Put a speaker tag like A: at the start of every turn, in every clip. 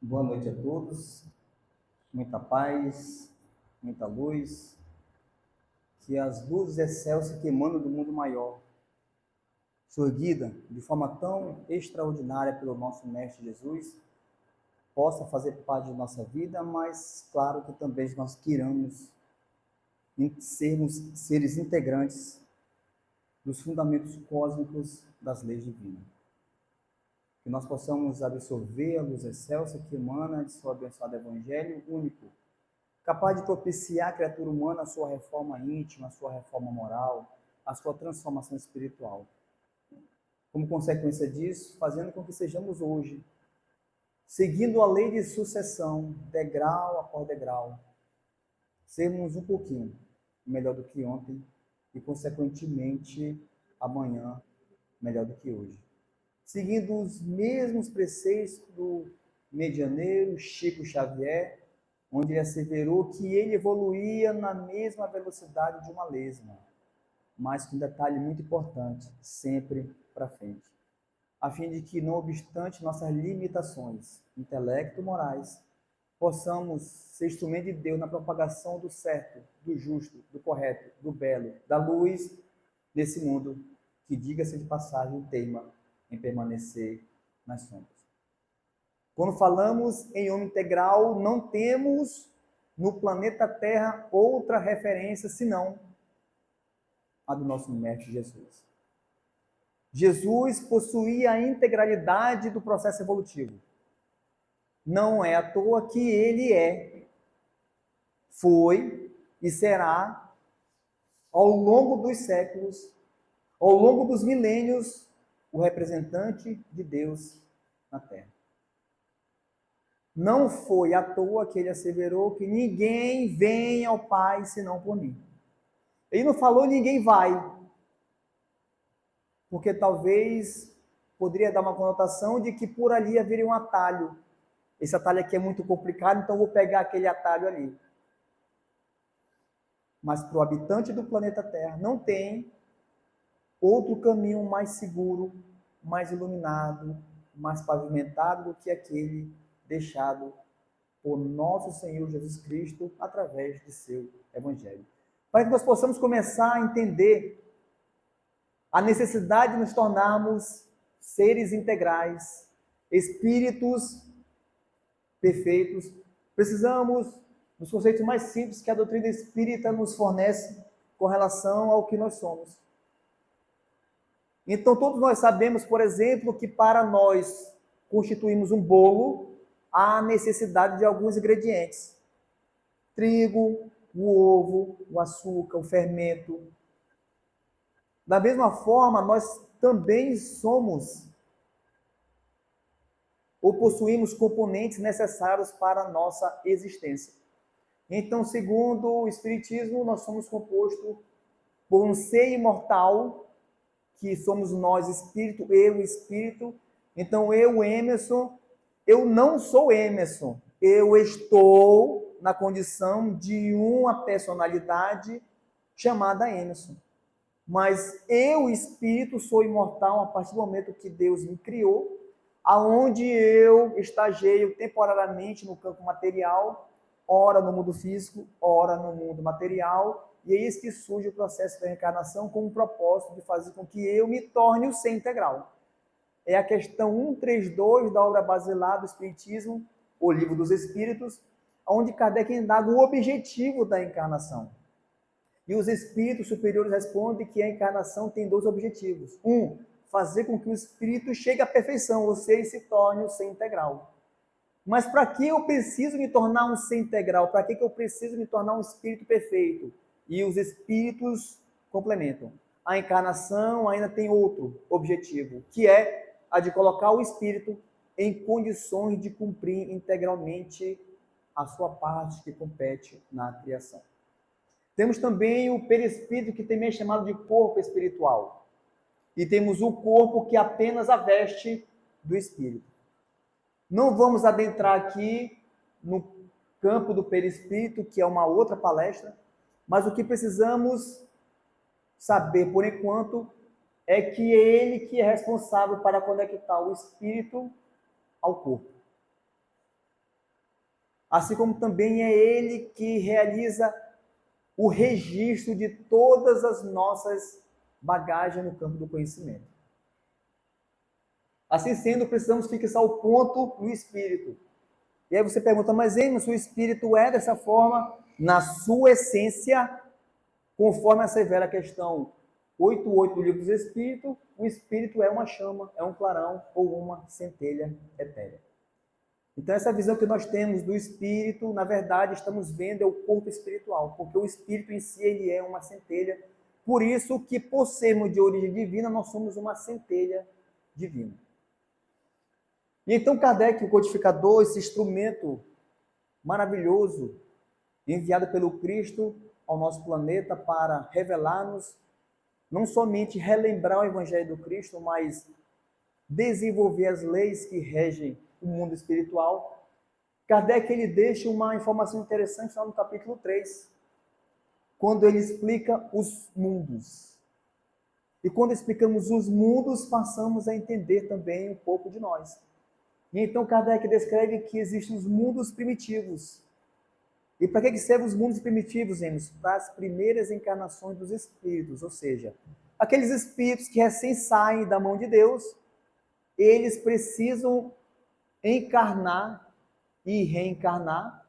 A: Boa noite a todos, muita paz, muita luz, que as luzes excelsas que emanam do mundo maior, surgida de forma tão extraordinária pelo nosso Mestre Jesus, possa fazer parte de nossa vida, mas claro que também nós queiramos sermos seres integrantes dos fundamentos cósmicos das leis divinas. Que nós possamos absorver a luz excelsa que emana de seu abençoado Evangelho único, capaz de propiciar à criatura humana a sua reforma íntima, a sua reforma moral, a sua transformação espiritual. Como consequência disso, fazendo com que sejamos hoje, seguindo a lei de sucessão, degrau após degrau, sermos um pouquinho melhor do que ontem e, consequentemente, amanhã melhor do que hoje. Seguindo os mesmos preceitos do medianeiro Chico Xavier, onde ele asseverou que ele evoluía na mesma velocidade de uma lesma, mas com um detalhe muito importante, sempre para frente, a fim de que, não obstante nossas limitações intelecto-morais, possamos ser instrumento de Deus na propagação do certo, do justo, do correto, do belo, da luz desse mundo que, diga-se de passagem, teima em permanecer nas sombras. Quando falamos em homem integral, não temos no planeta Terra outra referência senão a do nosso Mestre Jesus. Jesus possuía a integralidade do processo evolutivo. Não é à toa que ele foi e será, ao longo dos séculos, ao longo dos milênios, o representante de Deus na Terra. Não foi à toa que ele asseverou que ninguém vem ao Pai senão por mim. Ele não falou ninguém vai, porque talvez poderia dar uma conotação de que por ali haveria um atalho. Esse atalho aqui é muito complicado, então vou pegar aquele atalho ali. Mas para o habitante do planeta Terra não tem outro caminho mais seguro, mais iluminado, mais pavimentado do que aquele deixado por nosso Senhor Jesus Cristo através de seu Evangelho. Para que nós possamos começar a entender a necessidade de nos tornarmos seres integrais, espíritos perfeitos, precisamos dos conceitos mais simples que a doutrina espírita nos fornece com relação ao que nós somos. Então, todos nós sabemos, por exemplo, que para nós constituirmos um bolo, há necessidade de alguns ingredientes. Trigo, o ovo, o açúcar, o fermento. Da mesma forma, nós também somos ou possuímos componentes necessários para a nossa existência. Então, segundo o Espiritismo, nós somos compostos por um ser imortal, que somos nós, espírito, eu, espírito. Então, eu, Emerson, eu não sou Emerson, eu estou na condição de uma personalidade chamada Emerson. Mas eu, espírito, sou imortal a partir do momento que Deus me criou, aonde eu estageio temporariamente no campo material, ora no mundo físico, ora no mundo material, e é isso que surge o processo da reencarnação com o propósito de fazer com que eu me torne o ser integral. É a questão 132 da obra basilar do Espiritismo, o Livro dos Espíritos, onde Kardec indaga o objetivo da encarnação. E os espíritos superiores respondem que a encarnação tem dois objetivos. Um, fazer com que o espírito chegue à perfeição, ou seja, se torne um ser integral. Mas para que eu preciso me tornar um ser integral? Para que eu preciso me tornar um espírito perfeito? E os espíritos complementam. A encarnação ainda tem outro objetivo, que é a de colocar o espírito em condições de cumprir integralmente a sua parte que compete na criação. Temos também o perispírito, que também é chamado de corpo espiritual. E temos o corpo que apenas a veste do espírito. Não vamos adentrar aqui no campo do perispírito, que é uma outra palestra, mas o que precisamos saber, por enquanto, é que é ele que é responsável para conectar o espírito ao corpo. assim como também é Ele que realiza o registro de todas as nossas bagagens no campo do conhecimento. Assim sendo, precisamos fixar o ponto no Espírito. E aí você pergunta, mas Emerson, o Espírito é dessa forma? Na sua essência, conforme assevera a questão 8.8 do Livro dos Espíritos, o Espírito é uma chama, é um clarão ou uma centelha etérea. Então, essa visão que nós temos do Espírito, na verdade, estamos vendo é o corpo espiritual, porque o Espírito em si ele é uma centelha. Por isso que, por sermos de origem divina, nós somos uma centelha divina. E então Kardec, o codificador, esse instrumento maravilhoso, enviado pelo Cristo ao nosso planeta para revelar-nos, não somente relembrar o Evangelho do Cristo, mas desenvolver as leis que regem o mundo espiritual. Kardec ele deixa uma informação interessante lá no capítulo 3, quando ele explica os mundos. E quando explicamos os mundos, passamos a entender também um pouco de nós. E então Kardec descreve que existem os mundos primitivos. E para que servem os mundos primitivos, Emerson? Para as primeiras encarnações dos espíritos, ou seja, aqueles espíritos que recém saem da mão de Deus, eles precisam encarnar e reencarnar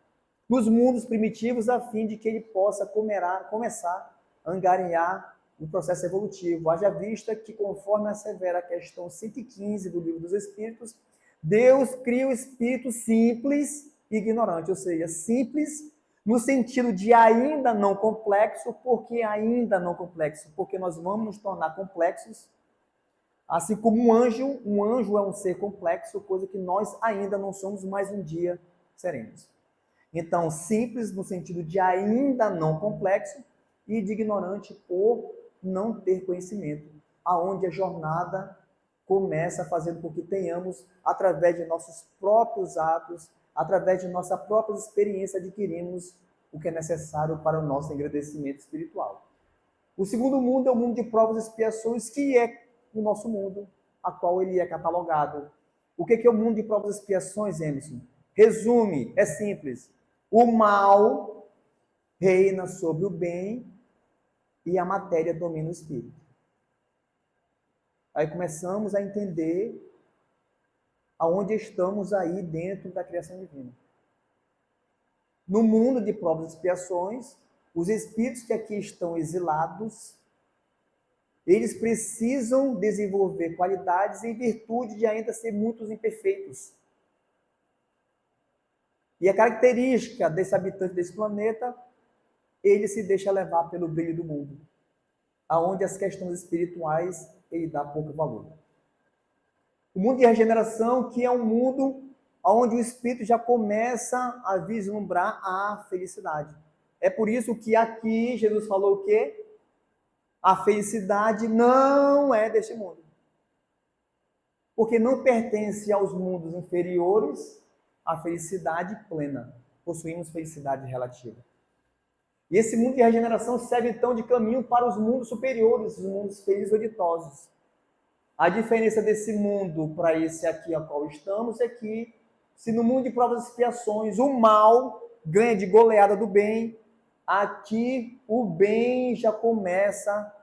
A: nos mundos primitivos a fim de que ele possa começar a angariar um processo evolutivo. Haja vista que, conforme assevera a questão 115 do Livro dos Espíritos, Deus cria o espírito simples e ignorante, ou seja, simples no sentido de ainda não complexo, porque ainda não complexo, porque nós vamos nos tornar complexos, assim como um anjo é um ser complexo, coisa que nós ainda não somos, mas um dia seremos. Então, simples no sentido de ainda não complexo e de ignorante por não ter conhecimento, aonde a jornada começa fazendo com que tenhamos, através de nossos próprios atos, através de nossa própria experiência, adquirimos o que é necessário para o nosso engrandecimento espiritual. O segundo mundo é o mundo de provas e expiações, que é o nosso mundo, a qual ele é catalogado. O que é o mundo de provas e expiações, Emerson? Resume, é simples. O mal reina sobre o bem e a matéria domina o espírito. Aí começamos a entender aonde estamos aí dentro da criação divina. No mundo de provas e expiações, os espíritos que aqui estão exilados, eles precisam desenvolver qualidades em virtude de ainda ser muitos imperfeitos. E a característica desse habitante desse planeta, ele se deixa levar pelo brilho do mundo, aonde as questões espirituais ele dá pouco valor. O mundo de regeneração, que é um mundo onde o espírito já começa a vislumbrar a felicidade. É por isso que aqui Jesus falou o quê? A felicidade não é deste mundo. Porque não pertence aos mundos inferiores a felicidade plena. Possuímos felicidade relativa. E esse mundo de regeneração serve então de caminho para os mundos superiores, os mundos felizes ou ditosos. A diferença desse mundo para esse aqui a qual estamos é que, se no mundo de provas e expiações o mal ganha de goleada do bem, aqui o bem já começa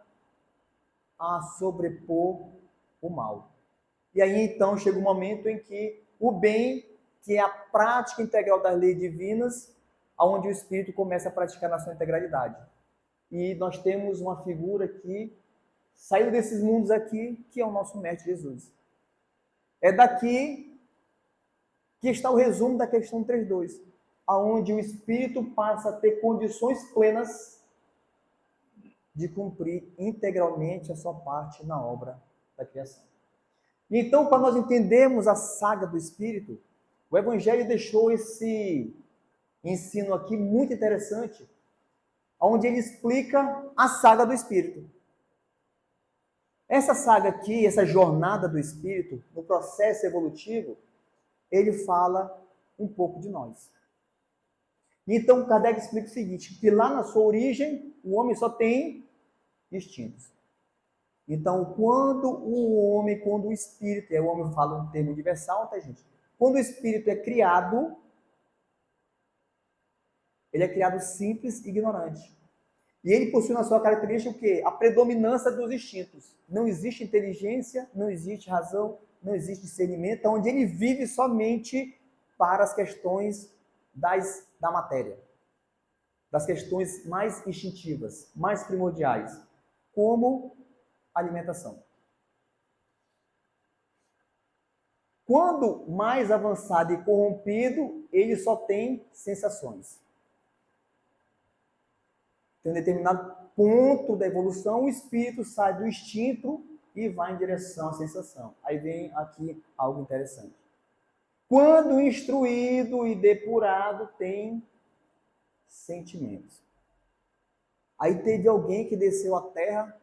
A: a sobrepor o mal. E aí então chega um momento em que o bem, que é a prática integral das leis divinas, onde o espírito começa a praticar na sua integralidade. E nós temos uma figura que saiu desses mundos aqui, que é o nosso Mestre Jesus. É daqui que está o resumo da questão 3.2, aonde o espírito passa a ter condições plenas de cumprir integralmente a sua parte na obra da criação. Então, para nós entendermos a saga do espírito, o Evangelho deixou esse ensino aqui muito interessante, onde ele explica a saga do espírito. Essa saga aqui, essa jornada do espírito, no processo evolutivo, ele fala um pouco de nós. Então, Kardec explica o seguinte, que lá na sua origem, o homem só tem instintos. Então, quando o espírito, o homem fala um termo universal, tá, gente? Quando o espírito é criado, Ele é criado simples e ignorante. E ele possui na sua característica o quê? A predominância dos instintos. Não existe inteligência, não existe razão, não existe discernimento, onde ele vive somente para as questões da matéria, das questões mais instintivas, mais primordiais, como alimentação. Quando mais avançado e corrompido, ele só tem sensações. Tem um determinado ponto da evolução, o espírito sai do instinto e vai em direção à sensação. Aí vem aqui algo interessante. Quando instruído e depurado, tem sentimentos. Aí teve alguém que desceu à Terra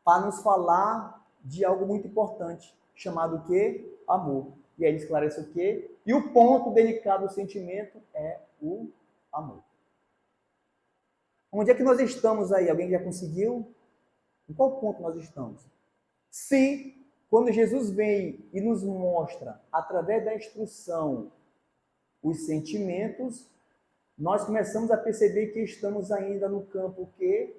A: para nos falar de algo muito importante, chamado o quê? Amor. E aí ele esclarece o quê? E o ponto delicado do sentimento é o amor. Onde é que nós estamos aí? Alguém já conseguiu? Em qual ponto nós estamos? Se, quando Jesus vem e nos mostra, através da instrução, os sentimentos, nós começamos a perceber que estamos ainda no campo que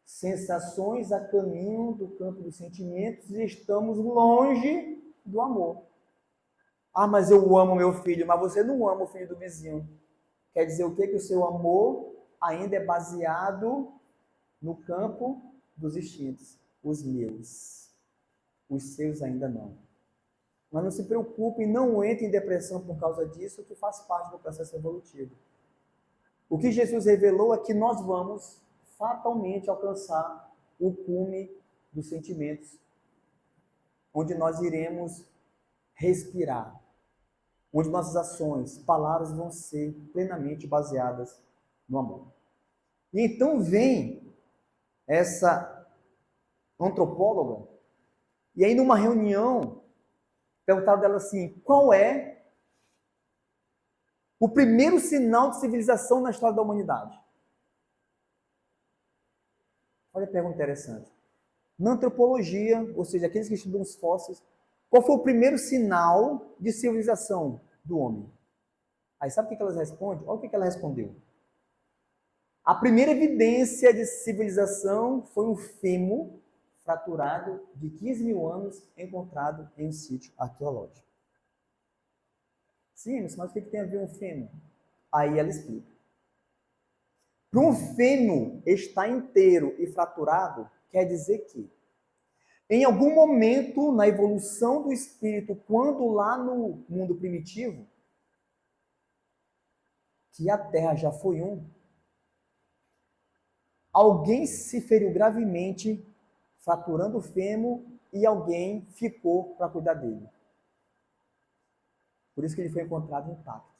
A: sensações a caminho do campo dos sentimentos e estamos longe do amor. Ah, mas eu amo meu filho, mas você não ama o filho do vizinho. Quer dizer o quê? Que o seu amor ainda é baseado no campo dos instintos. Os meus. Os seus ainda não. Mas não se preocupe e não entre em depressão por causa disso, que faz parte do processo evolutivo. O que Jesus revelou é que nós vamos fatalmente alcançar o cume dos sentimentos, onde nós iremos respirar, onde nossas ações, palavras vão ser plenamente baseadas no amor. E então vem essa antropóloga, e aí numa reunião, perguntaram dela assim, qual é o primeiro sinal de civilização na história da humanidade? Olha a pergunta interessante. Na antropologia, ou seja, aqueles que estudam os fósseis, qual foi o primeiro sinal de civilização do homem? Aí sabe o que elas respondem? Olha o que ela respondeu. A primeira evidência de civilização foi um fêmur fraturado de 15 mil anos encontrado em um sítio arqueológico. Sim, mas o que tem a ver um fêmur? Aí ela explica. Para um fêmur estar inteiro e fraturado, quer dizer que, em algum momento na evolução do espírito, quando lá no mundo primitivo, que a Terra já foi alguém se feriu gravemente, fraturando o fêmur, e alguém ficou para cuidar dele. Por isso que ele foi encontrado intacto.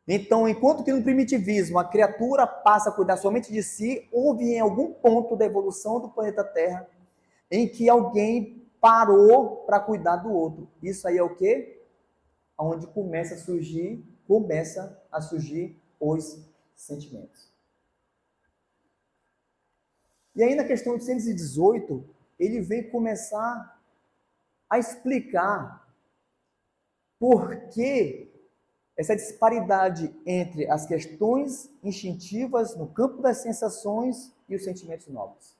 A: Então, enquanto que no primitivismo a criatura passa a cuidar somente de si, houve em algum ponto da evolução do planeta Terra em que alguém parou para cuidar do outro. Isso aí é o quê? Onde começa a surgir os sentimentos. E aí na questão 818, ele vem começar a explicar por que essa disparidade entre as questões instintivas no campo das sensações e os sentimentos novos.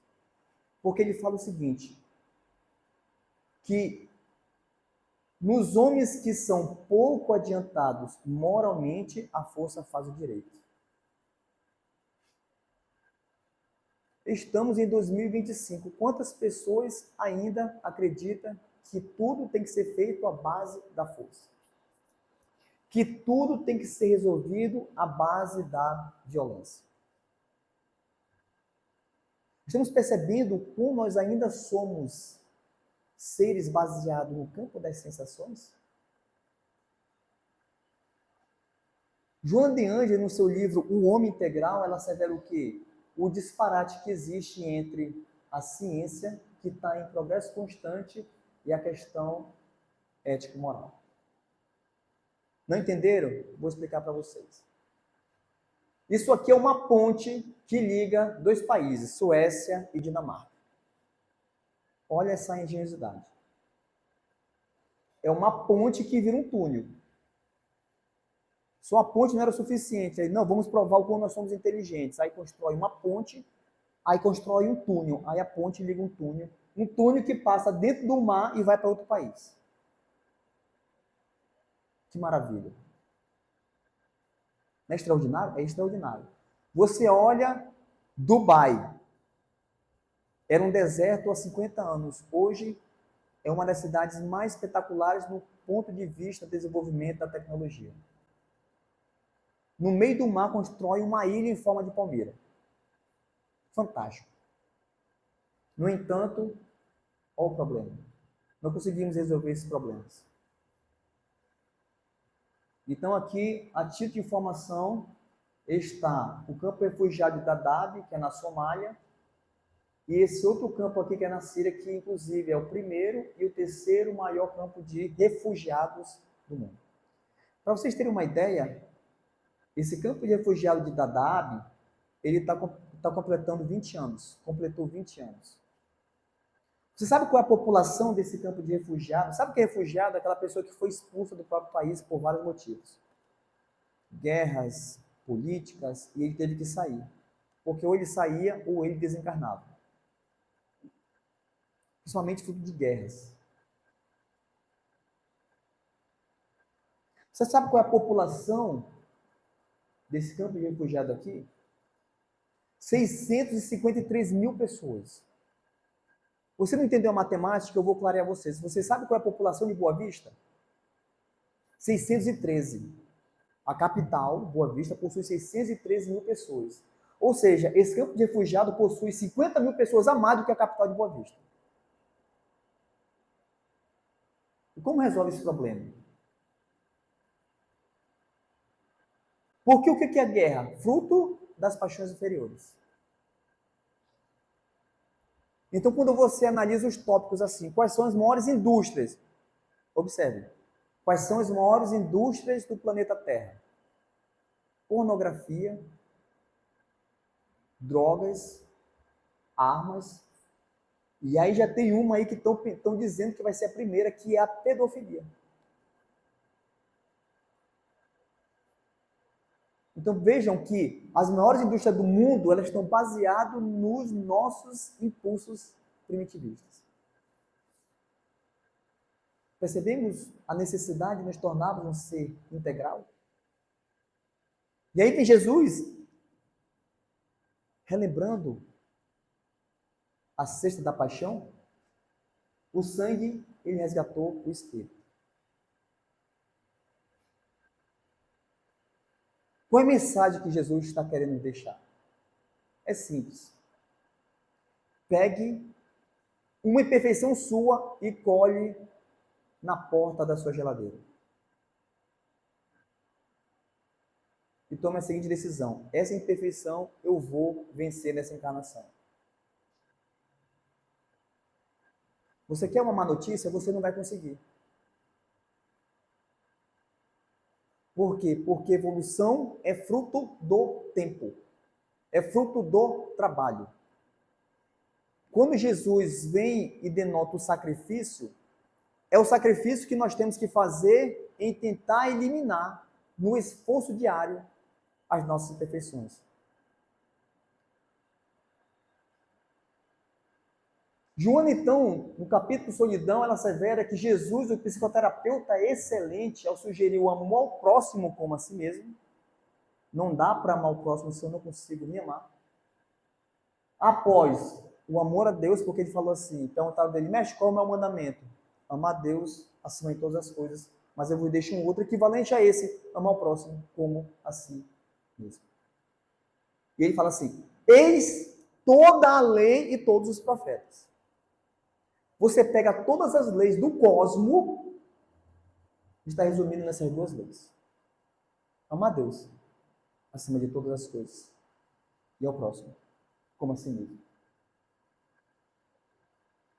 A: Porque ele fala o seguinte, que nos homens que são pouco adiantados moralmente, a força faz o direito. Estamos em 2025. Quantas pessoas ainda acreditam que tudo tem que ser feito à base da força? Que tudo tem que ser resolvido à base da violência? Estamos percebendo como nós ainda somos seres baseados no campo das sensações? Joana de Ângeles, no seu livro O Homem Integral, ela assevera o quê? O disparate que existe entre a ciência, que está em progresso constante, e a questão ético-moral. Não entenderam? Vou explicar para vocês. Isso aqui é uma ponte que liga dois países, Suécia e Dinamarca. Olha essa engenhosidade. É uma ponte que vira um túnel. Só a ponte não era o suficiente. Aí, não, vamos provar o quanto nós somos inteligentes. Aí constrói uma ponte, aí constrói um túnel. Aí a ponte liga um túnel. Um túnel que passa dentro do mar e vai para outro país. Que maravilha. Não é extraordinário? É extraordinário. Você olha Dubai. Era um deserto há 50 anos. Hoje é uma das cidades mais espetaculares no ponto de vista do desenvolvimento da tecnologia. No meio do mar constrói uma ilha em forma de palmeira. Fantástico. No entanto, olha o problema. Não conseguimos resolver esses problemas. Então aqui, a título de informação, está o campo refugiado de Dadaab, que é na Somália, e esse outro campo aqui, que é na Síria, que inclusive é o primeiro e o terceiro maior campo de refugiados do mundo. Para vocês terem uma ideia, esse campo de refugiados de Dadaab, ele está completando 20 anos. Completou 20 anos. Você sabe qual é a população desse campo de refugiados? Sabe o que é refugiado? Aquela pessoa que foi expulsa do próprio país por vários motivos. Guerras, políticas, e ele teve que sair. Porque ou ele saía ou ele desencarnava. Principalmente fruto de guerras. Você sabe qual é a população desse campo de refugiado aqui? 653 mil pessoas. Você não entendeu a matemática? Eu vou clarear vocês. Você sabe qual é a população de Boa Vista? 613. A capital, Boa Vista, possui 613 mil pessoas. Ou seja, esse campo de refugiado possui 50 mil pessoas a mais do que a capital de Boa Vista. E como resolve esse problema? Porque o que é guerra? Fruto das paixões inferiores. Então, quando você analisa os tópicos assim, quais são as maiores indústrias? Observe. Quais são as maiores indústrias do planeta Terra? Pornografia, drogas, armas. E aí já tem uma aí que estão dizendo que vai ser a primeira, que é a pedofilia. Então vejam que as maiores indústrias do mundo, elas estão baseadas nos nossos impulsos primitivistas. Percebemos a necessidade de nos tornarmos um ser integral? E aí tem Jesus relembrando a cesta da paixão. O sangue, ele resgatou o espírito. Qual é a mensagem que Jesus está querendo deixar? É simples. Pegue uma imperfeição sua e colhe na porta da sua geladeira. E tome a seguinte decisão: essa imperfeição eu vou vencer nessa encarnação. Você quer uma má notícia? Você não vai conseguir. Por quê? Porque evolução é fruto do tempo. É fruto do trabalho. Quando Jesus vem e denota o sacrifício, é o sacrifício que nós temos que fazer em tentar eliminar, no esforço diário, as nossas imperfeições. Joana, então, no capítulo Solidão, ela assevera que Jesus, o psicoterapeuta excelente, ao sugerir o amor ao próximo como a si mesmo, não dá para amar o próximo se eu não consigo me amar. Após o amor a Deus, porque ele falou assim, perguntaram dele, mestre, qual é o meu mandamento? Amar a Deus acima de todas as coisas, mas eu vou deixar um outro equivalente a esse, amar o próximo como a si mesmo. E ele fala assim, eis toda a lei e todos os profetas. Você pega todas as leis do cosmo e está resumindo nessas duas leis. Amar a Deus acima de todas as coisas e ao próximo como a si mesmo.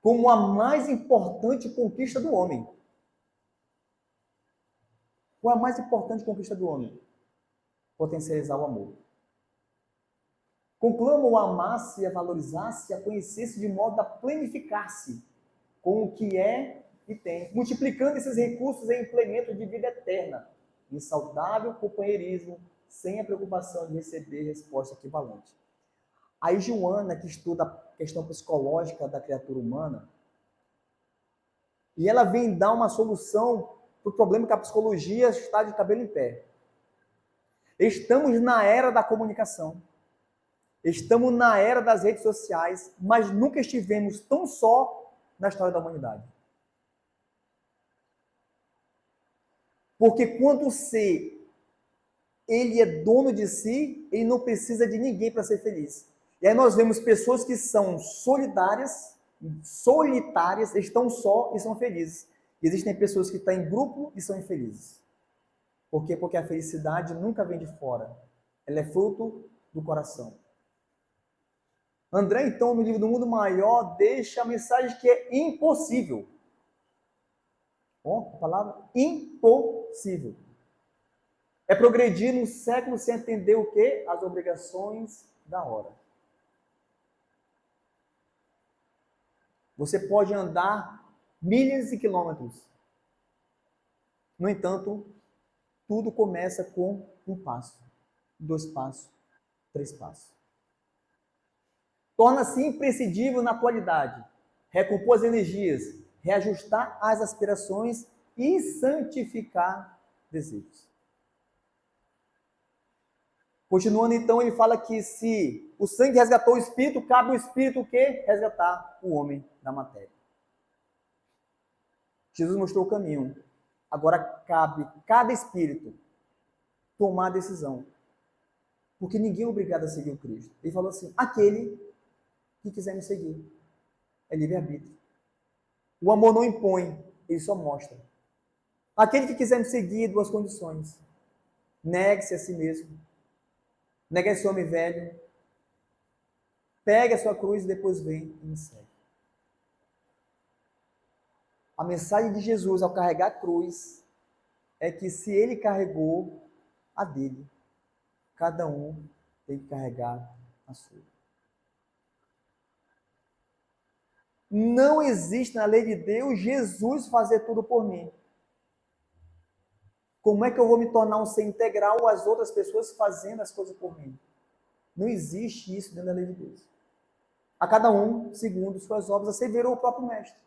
A: Como a mais importante conquista do homem. Qual é a mais importante conquista do homem? Potencializar o amor. Conclama-o a amar-se, a valorizar-se, a conhecer-se de modo a planificar-se com o que é e tem, multiplicando esses recursos em implemento de vida eterna. em saudável companheirismo, sem a preocupação de receber resposta equivalente. Aí Joana, que estuda a questão psicológica da criatura humana, e ela vem dar uma solução para o problema que a psicologia está de cabelo em pé. Estamos na era da comunicação. Estamos na era das redes sociais, mas nunca estivemos tão só na história da humanidade. Porque quando o ser ele é dono de si, ele não precisa de ninguém para ser feliz. E aí nós vemos pessoas que são solitárias, estão só e são felizes. E existem pessoas que estão em grupo e são infelizes. Por quê? Porque a felicidade nunca vem de fora. Ela é fruto do coração. André, então, no livro do Mundo Maior, deixa a mensagem que é impossível. Ó, a palavra impossível. É progredir no século sem entender o quê? As obrigações da hora. Você pode andar milhas e quilômetros. No entanto, tudo começa com um passo, 2 passos, 3 passos. Torna-se imprescindível na atualidade recompor as energias, reajustar as aspirações e santificar desejos. Continuando então, ele fala que se o sangue resgatou o espírito, cabe ao espírito o quê? Resgatar o homem da matéria. Jesus mostrou o caminho. Agora cabe cada espírito tomar a decisão. Porque ninguém é obrigado a seguir o Cristo. Ele falou assim, aquele que quiser me seguir. É livre-arbítrio. O amor não impõe, ele só mostra. Aquele que quiser me seguir, 2 condições. Negue-se a si mesmo. Negue esse homem velho. Pegue a sua cruz e depois vem e me segue. A mensagem de Jesus ao carregar a cruz é que se ele carregou a dele, cada um tem que carregar a sua. Não existe na lei de Deus Jesus fazer tudo por mim. Como é que eu vou me tornar um ser integral às outras pessoas fazendo as coisas por mim? Não existe isso dentro da lei de Deus. A cada um, segundo suas obras, asseverou o próprio mestre.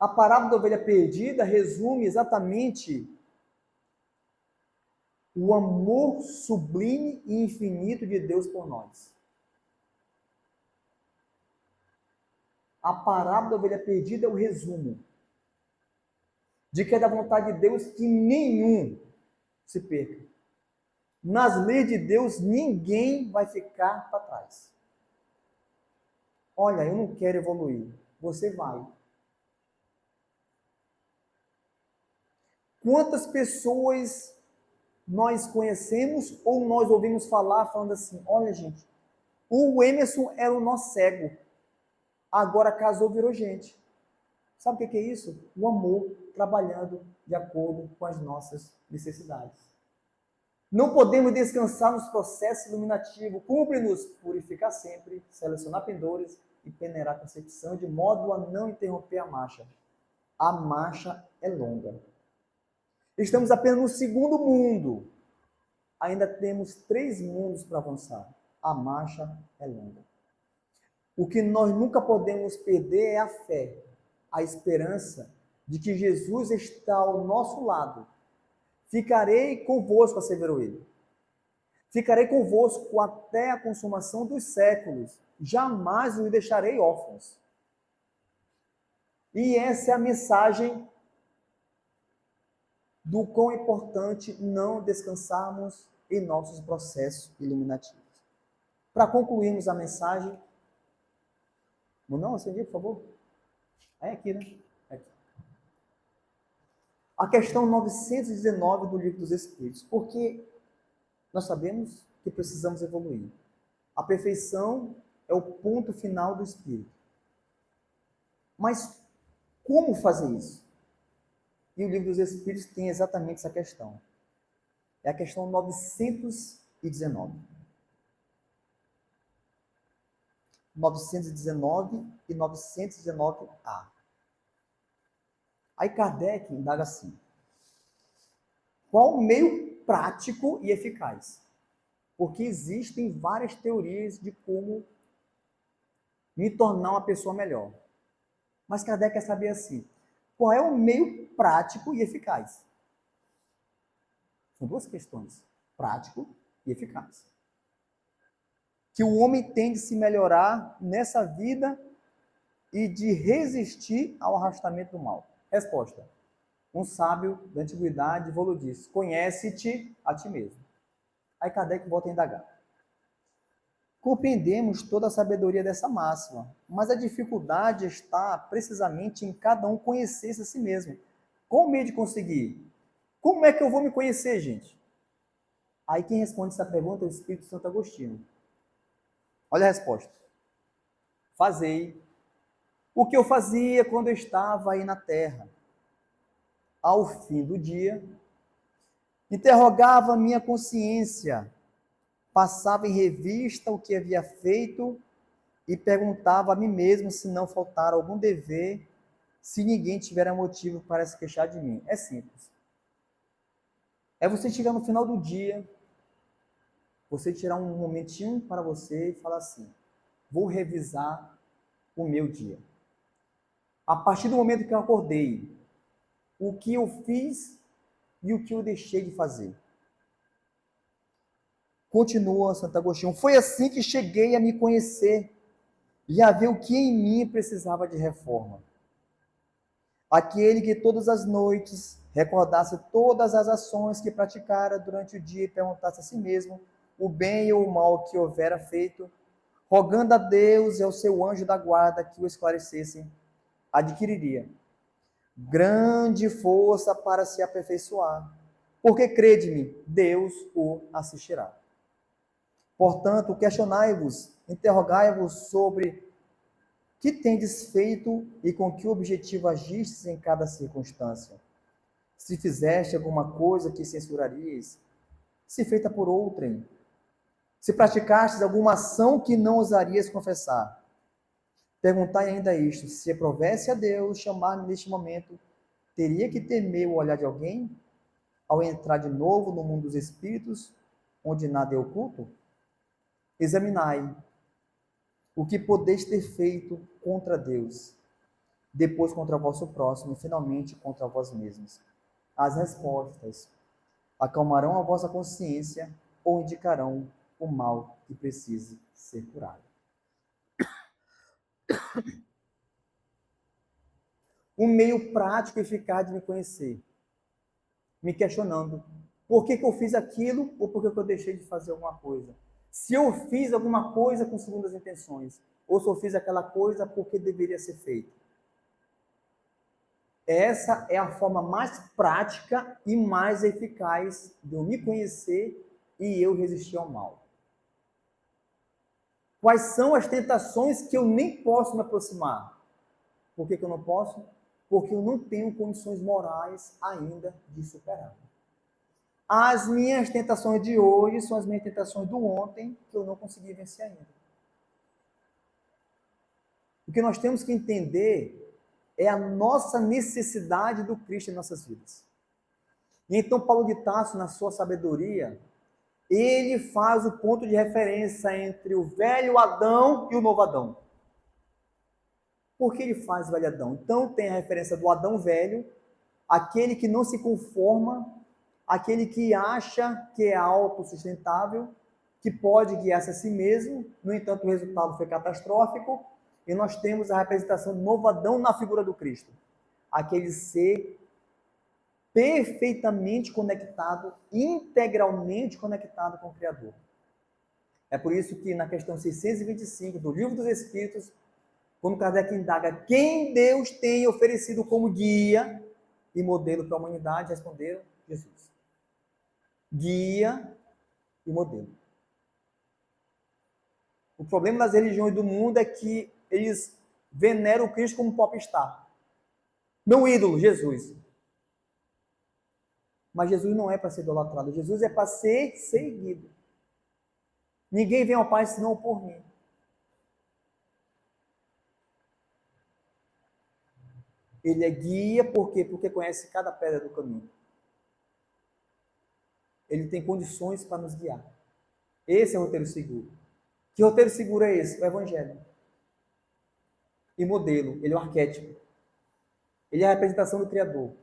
A: A parábola da ovelha perdida resume exatamente o amor sublime e infinito de Deus por nós. A parábola da ovelha perdida é o resumo de que é da vontade de Deus que nenhum se perca. Nas leis de Deus, ninguém vai ficar para trás. Olha, eu não quero evoluir. Você vai. Quantas pessoas nós conhecemos ou nós ouvimos falar falando assim, olha gente, o Emerson era o nosso cego, agora casou, virou gente. Sabe o que é isso? O amor trabalhando de acordo com as nossas necessidades. Não podemos descansar nos processos iluminativos, cumpre-nos purificar sempre, selecionar pendores e peneirar a concepção, de modo a não interromper a marcha. A marcha é longa. Estamos apenas no segundo mundo. Ainda temos 3 mundos para avançar. A marcha é longa. O que nós nunca podemos perder é a fé, a esperança de que Jesus está ao nosso lado. Ficarei convosco, asseverou ele. Ficarei convosco até a consumação dos séculos. Jamais os deixarei órfãos. E essa é a mensagem do quão é importante não descansarmos em nossos processos iluminativos. Para concluirmos a mensagem, não, acendi, por favor. É aqui, né? É aqui. A questão 919 do Livro dos Espíritos. Porque nós sabemos que precisamos evoluir. A perfeição é o ponto final do Espírito. Mas como fazer isso? E o Livro dos Espíritos tem exatamente essa questão. É a questão 919. 919 e 919A. Aí Kardec indaga assim: qual o meio prático e eficaz? Porque existem várias teorias de como me tornar uma pessoa melhor. Mas Kardec quer saber assim: qual é o meio prático e eficaz? São duas questões: prático e eficaz. Que o homem tem de se melhorar nessa vida e de resistir ao arrastamento do mal. Resposta: um sábio da antiguidade falou disso: conhece-te a ti mesmo. Aí Kardec volta a indagar. Compreendemos toda a sabedoria dessa máxima, mas a dificuldade está precisamente em cada um conhecer-se a si mesmo. Qual o meio de conseguir? Como é que eu vou me conhecer, gente? Aí quem responde essa pergunta é o Espírito Santo Agostinho. Olha a resposta. Fazei o que eu fazia quando eu estava aí na terra. Ao fim do dia, interrogava minha consciência, passava em revista o que havia feito e perguntava a mim mesmo se não faltara algum dever, se ninguém tivera motivo para se queixar de mim. É simples. É você chegar no final do dia, você tirar um momentinho para você e falar assim: vou revisar o meu dia. A partir do momento que eu acordei, o que eu fiz e o que eu deixei de fazer. Continua Santo Agostinho: foi assim que cheguei a me conhecer e a ver o que em mim precisava de reforma. Aquele que todas as noites recordasse todas as ações que praticara durante o dia e perguntasse a si mesmo o bem ou o mal que houvera feito, rogando a Deus e ao seu anjo da guarda que o esclarecessem, adquiriria grande força para se aperfeiçoar, porque crede-me, Deus o assistirá. Portanto, questionai-vos, interrogai-vos sobre que tendes feito e com que objetivo agistes em cada circunstância. Se fizeste alguma coisa que censuraríeis, se feita por outrem. Se praticastes alguma ação que não ousarias confessar. Perguntai ainda isto: se aprovesse a Deus chamar-me neste momento, teria que temer o olhar de alguém ao entrar de novo no mundo dos espíritos, onde nada é oculto? Examinai o que podeis ter feito contra Deus, depois contra o vosso próximo e finalmente contra vós mesmos. As respostas acalmarão a vossa consciência ou indicarão o mal que precise ser curado. Um meio prático e eficaz de me conhecer, me questionando por que eu fiz aquilo ou por que eu deixei de fazer alguma coisa. Se eu fiz alguma coisa com segundas intenções, ou se eu fiz aquela coisa porque deveria ser feita. Essa é a forma mais prática e mais eficaz de eu me conhecer e eu resistir ao mal. Quais são as tentações que eu nem posso me aproximar? Por que eu não posso? Porque eu não tenho condições morais ainda de superar. As minhas tentações de hoje são as minhas tentações do ontem que eu não consegui vencer ainda. O que nós temos que entender é a nossa necessidade do Cristo em nossas vidas. E então Paulo de Tarso, na sua sabedoria, ele faz o ponto de referência entre o velho Adão e o novo Adão. Por que ele faz o velho Adão? Então tem a referência do Adão velho, aquele que não se conforma, aquele que acha que é autossustentável, que pode guiar-se a si mesmo, no entanto o resultado foi catastrófico, e nós temos a representação do novo Adão na figura do Cristo. Aquele ser perfeitamente conectado, integralmente conectado com o Criador. É por isso que na questão 625 do Livro dos Espíritos, quando Kardec indaga quem Deus tem oferecido como guia e modelo para a humanidade, responderam: Jesus. Guia e modelo. O problema das religiões do mundo é que eles veneram o Cristo como popstar. Meu ídolo, Jesus. Mas Jesus não é para ser idolatrado, Jesus é para ser seguido. Ninguém vem ao Pai senão por mim. Ele é guia, por quê? Porque conhece cada pedra do caminho. Ele tem condições para nos guiar. Esse é o roteiro seguro. Que roteiro seguro é esse? O Evangelho. E modelo, ele é o arquétipo. Ele é a representação do Criador.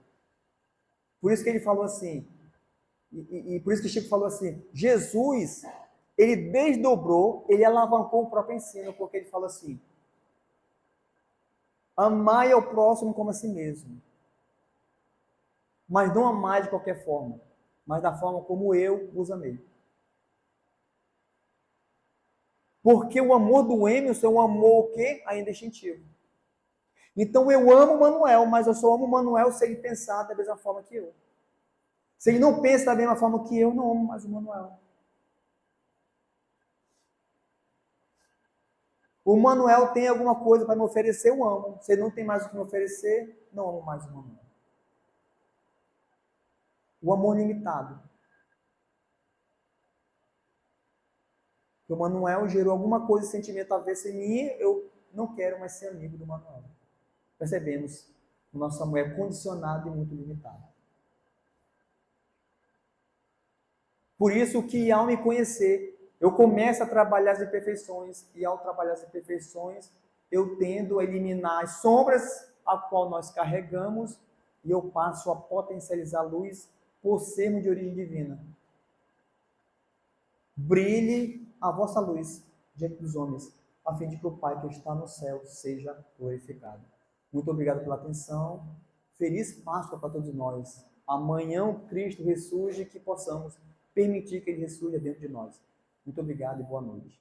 A: Por isso que ele falou assim, e por isso que Chico falou assim, Jesus, ele desdobrou, ele alavancou o próprio ensino, porque ele falou assim, amai ao próximo como a si mesmo. Mas não amai de qualquer forma, mas da forma como eu os amei. Porque o amor do Emerson é um amor que ainda é instintivo. Então eu amo o Manuel, mas eu só amo o Manuel se ele pensar da mesma forma que eu. Se ele não pensa da mesma forma que eu, não amo mais o Manuel. O Manuel tem alguma coisa para me oferecer, eu amo. Se ele não tem mais o que me oferecer, não amo mais o Manuel. O amor limitado. O Manuel gerou alguma coisa, sentimento a ver em mim, eu não quero mais ser amigo do Manuel. Percebemos, o nosso amor é condicionado e muito limitado. Por isso que ao me conhecer, eu começo a trabalhar as imperfeições, e ao trabalhar as imperfeições, eu tendo a eliminar as sombras a qual nós carregamos, e eu passo a potencializar a luz por sermos de origem divina. Brilhe a vossa luz diante dos homens, a fim de que o Pai que está no céu seja glorificado. Muito obrigado pela atenção. Feliz Páscoa para todos nós. Amanhã o Cristo ressurge, que possamos permitir que ele ressurja dentro de nós. Muito obrigado e boa noite.